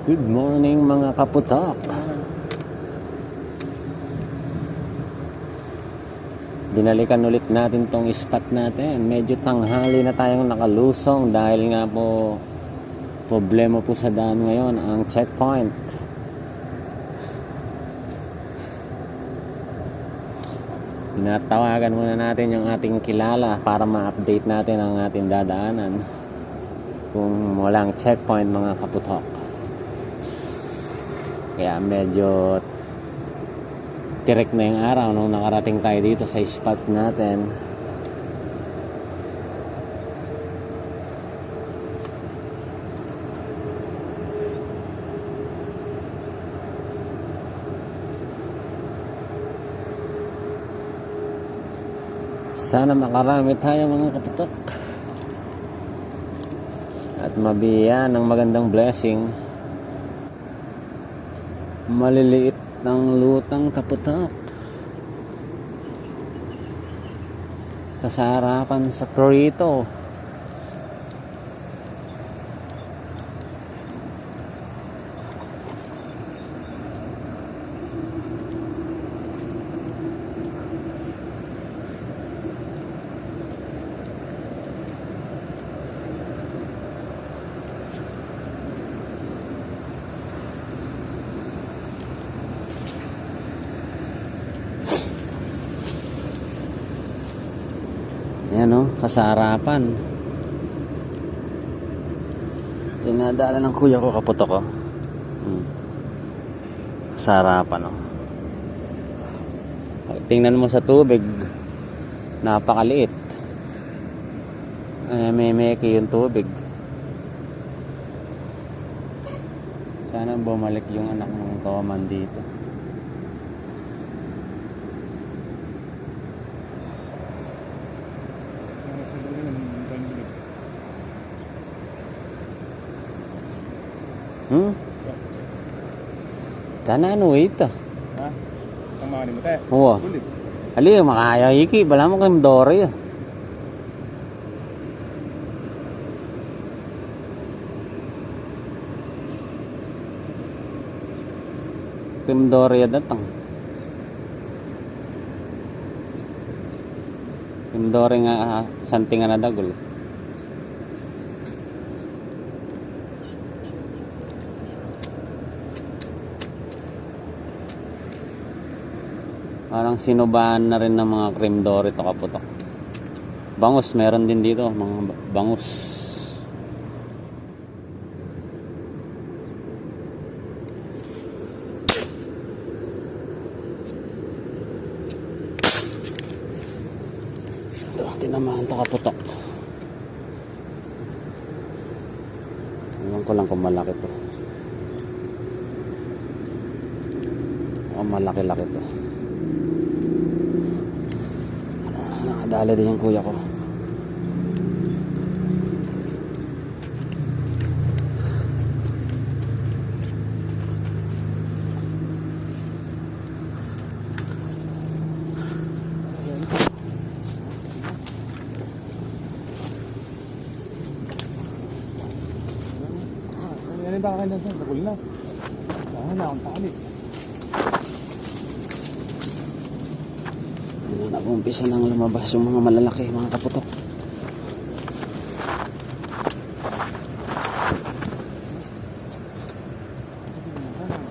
Good morning mga kaputok. Binalikan ulit natin tong spot natin. Medyo tanghali na tayong nakalusong dahil nga po problema po sa daan ngayon ang checkpoint. Tinatawagan muna natin yung ating kilala para ma-update natin ang ating dadaanan kung walang checkpoint mga kaputok. Kaya medyo tirik na yung araw nung nakarating tayo dito sa spot natin. Sana makarami tayo mga kaputok at mabiyan ng magandang blessing. Maliliit ng lutang kaputok sa harapan sa Prito. Ayan o, kasarapan. Tinadala ng kuya ko kaputok o. Kasarapan o. Tingnan mo sa tubig, napakaliit. May meki yung tubig. Sana bumalik yung anak ng Toman dito. Sana ano ito? Ha? Ang mga mo tayo? Oo. Ali, makaya iki. Bala mo kayong Dory. Kayong Dory datang. Kayong Dory nga santingan na dagol. Parang sinubahan na rin ng mga cream dory ito kaputok. Bangus, meron din dito mga bangus. Ito, tinamaan ito kaputok. Ewan ko lang kung malaki ito. Malaki-laki ito. Nakadali din yung kuya ko. Yan yung baka kayo sa nagul na. Saan na akong tali. Nag-umpisa nang lumabas yung mga malalaki, mga kaputok.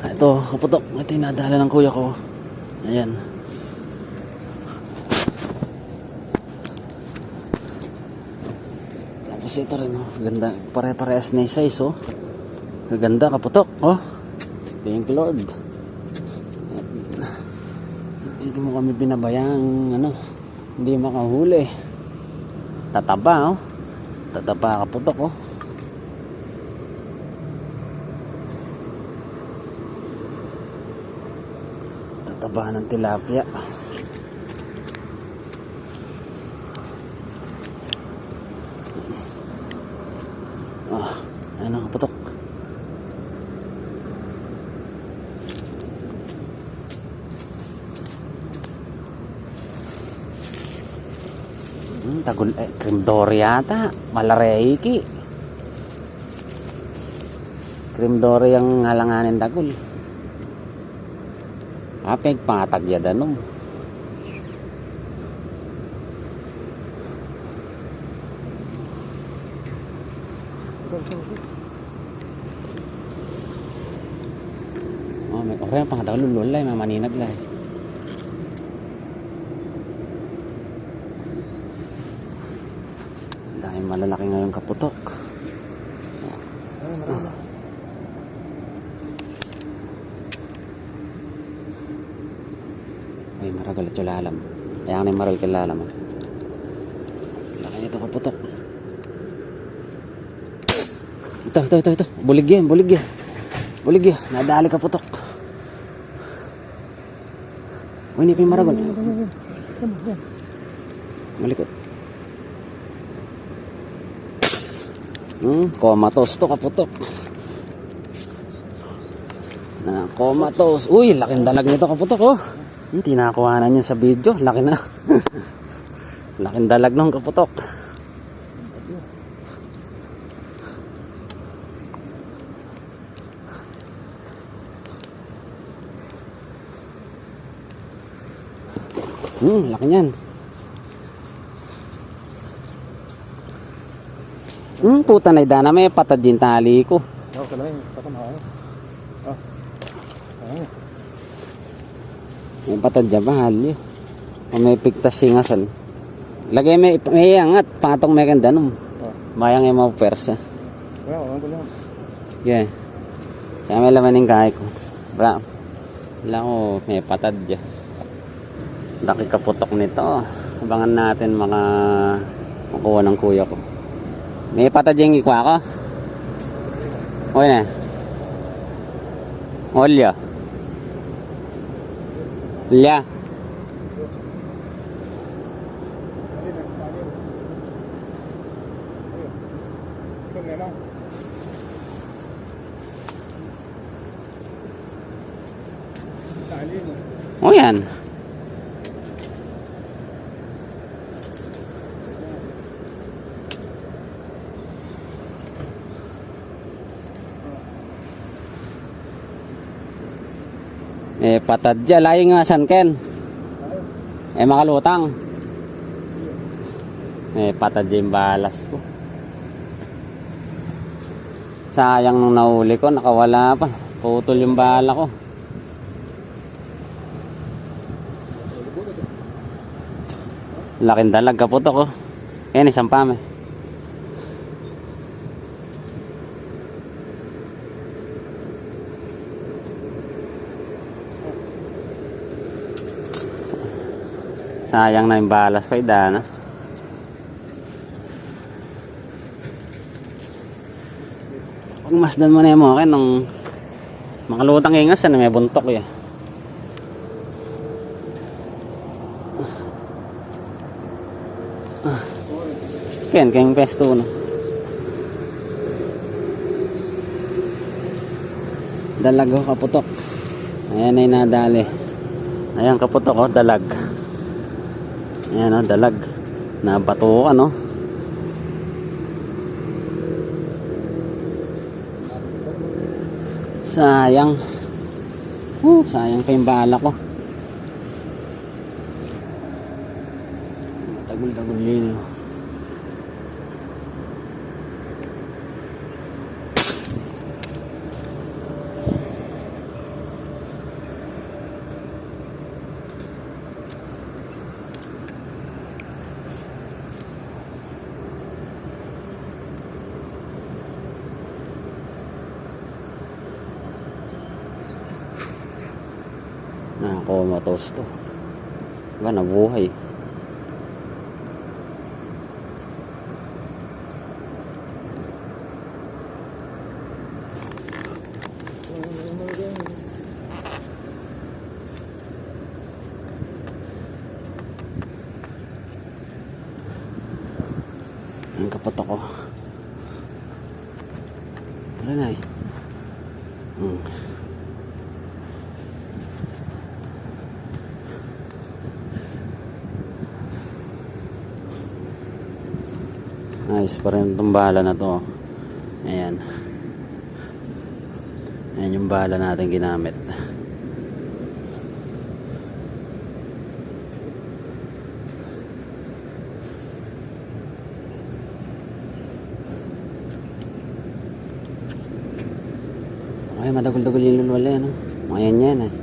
Ito, kaputok, ito yung nadala ng kuya ko. Ayan. Tapos ito rin, oh. Ganda, pare-parehas na yung size, oh. Ganda, kaputok, oh. Thank you, Lord. Hindi mo kami binabayang hindi makahuli. Tataba, oh. Tataba kaputok, oh. Tataba ng tilapia. Ayan ang kaputok. Tagul cream dory yata, malareiki. Cream Dory ang halanganin dagol. Apeg pangatagyadan no. Oh, may kaya pangatagol lulay mamaninag lay. Dahil malalaki ngayon kaputok. Ay, maragal at lalam. Kaya ka na yung maral kilalam. Laki nito kaputok. Ito. Bulig yan. Bulig yan. Nadali kaputok. Uy, hindi pa yung maragal. Malikot. Comatose to kaputok. Na comatose. Uy, laking dalag nito kaputok oh. Tinakuhanan niya sa video. Laki na. Laking dalag ng kaputok. Laki niyan. Puta na idana may patad din tali ko. Ako ka lang, patamahan. May patad dyan mahal yun. May pigtas singasan. Lagay may angat. Patong may ganda nung. Mayang yung mga persa. Wala lang. Yeah. Kaya may laman yung kahay ko. Wala ko may patad dyan. Laki kaputok nito. Abangan natin makuha ng kuya ko. May patad yung ikwa ko. Okay na. Olya. Olya. O yan. Patad dyan. Layo nga san Ken. Makalutang. Patad dyan balas ko. Sayang nung nahuli ko. Nakawala pa. Putol yung bala ko. Laking dalag kaputok oh. Yan isang pame. Sayang na yung balas ko idana. Pag masdan mo na yung mga akin nung makalutang ingas na may buntok eh. Kayong pesto no. Dalag oh kaputok. Ayan ay nadali. Ayan kaputok oh dalag. Ayan oh dalag. Nabato ka no. Sayang. Sayang pa yung bala ko. Matagol-tagol yun oh. Comatose to. Diba nabuhay. Ang kapatok ko. Wala na eh. Ayos pa rin itong bala na to. Ayan. Ayan yung bala natin ginamit. Ay, madagol-dagol yung lulwala, no? Mga yan, eh.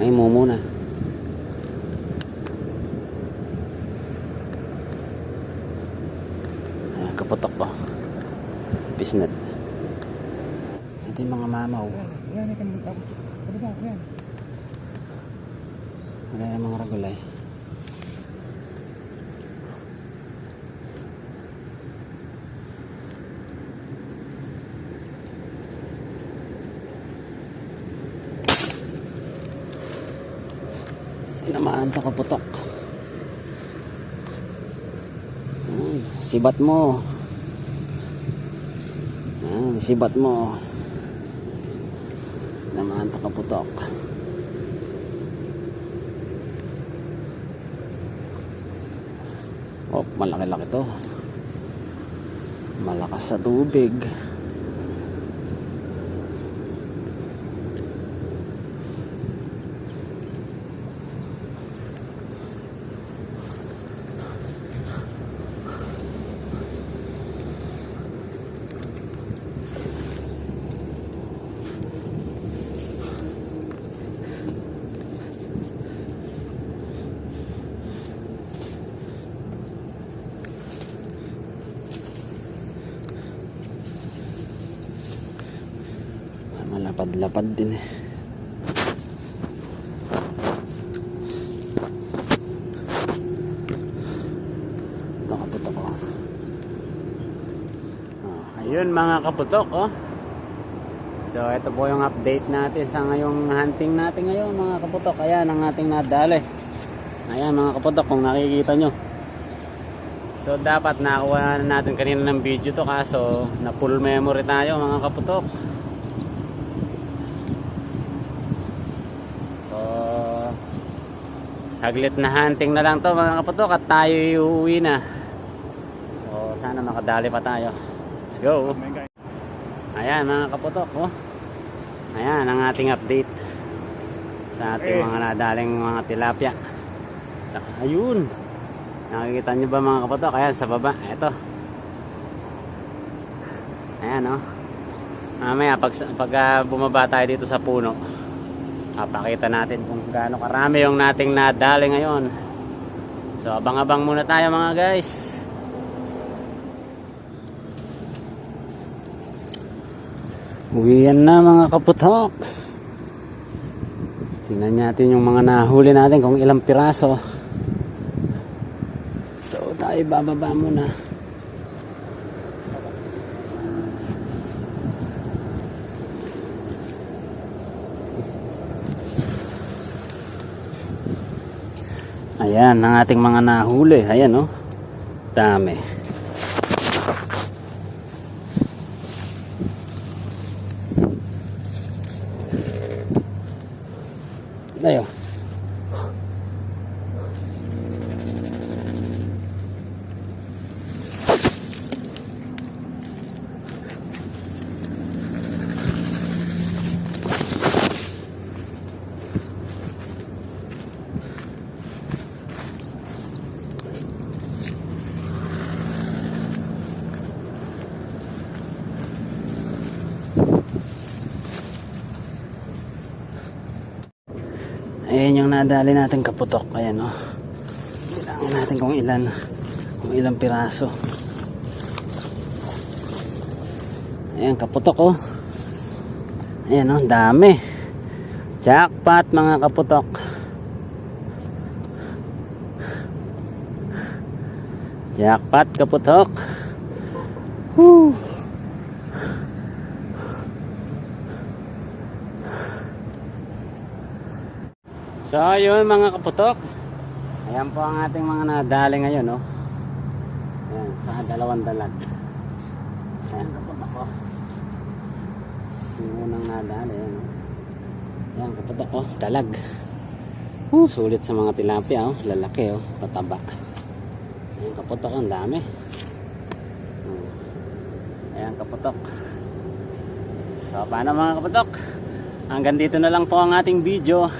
Ay, mumu na. Ayan, kaputok ko. Pisnet. Ito yung mga mamaw. Yan, yan. Ano ba? Yan. Wala na mga ragulay. Tinamaan to kaputok. Sibat mo. Sibat mo. Tinamaan to kaputok. Oh, malaki-laki to. Malakas sa tubig. Malapad-lapad din eh. Ito kaputok ko. Ayun mga kaputok oh. So ito po yung update natin sa ngayong hunting natin ngayon mga kaputok. Ayan ang ating nadali. Ayan mga kaputok kung nakikita nyo. So dapat nakuha na natin kanina ng video to kaso na full memory tayo mga kaputok. Haglit na hunting na lang to mga kaputok at tayo uuwi na. So sana makadali pa tayo. Let's go. Ayan mga kaputok oh. Ayan ang ating update sa ating mga nadaling mga tilapia. Saka, ayun. Nakikita nyo ba mga kaputok? Ayan sa baba. Ito. Ayan oh. Mamaya pag bumaba tayo dito sa puno, papakita natin kung gaano karami yung nating nadali ngayon. So abang-abang muna tayo mga guys. Uwian na mga kaputok. Tingnan natin yung mga nahuli natin kung ilang piraso. So tayo bababa muna. Ayan ang ating mga nahuli. Ayan oh. Dami. Ayo. Ayan yung nadali natin kaputok. Ayan o. Bilangin natin kung ilang piraso. Ayan kaputok o. Ayan o, dami. Jackpot mga kaputok. Jackpot kaputok. Woo! So yun mga kaputok. Ayan po ang ating mga nadali ngayon oh. Ayan, sa dalawang dalag. Ayan kaputok oh. Yung unang nadali ayan oh. Ayan kaputok oh, dalag. Sulit sa mga tilapia oh, lalaki oh, tataba. Ayan kaputok, ang dami. Ayan kaputok. So paano mga kaputok? Hanggang dito na lang po ang ating video.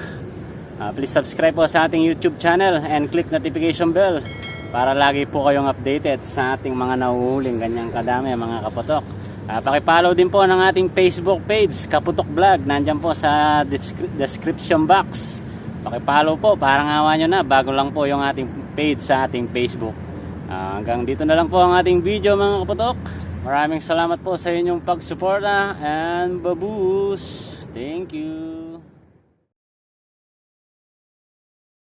Please subscribe po sa ating YouTube channel and click notification bell para lagi po kayong updated sa ating mga nahuhuling ganyang kadami mga kaputok. Pakipollow din po ng ating Facebook page, Kaputok Vlog. Nandyan po sa description box. Pakipollow po, parang awa nyo na. Bago lang po yung ating page sa ating Facebook. Hanggang dito na lang po ang ating video mga kaputok. Maraming salamat po sa inyong pagsuporta and babush. Thank you.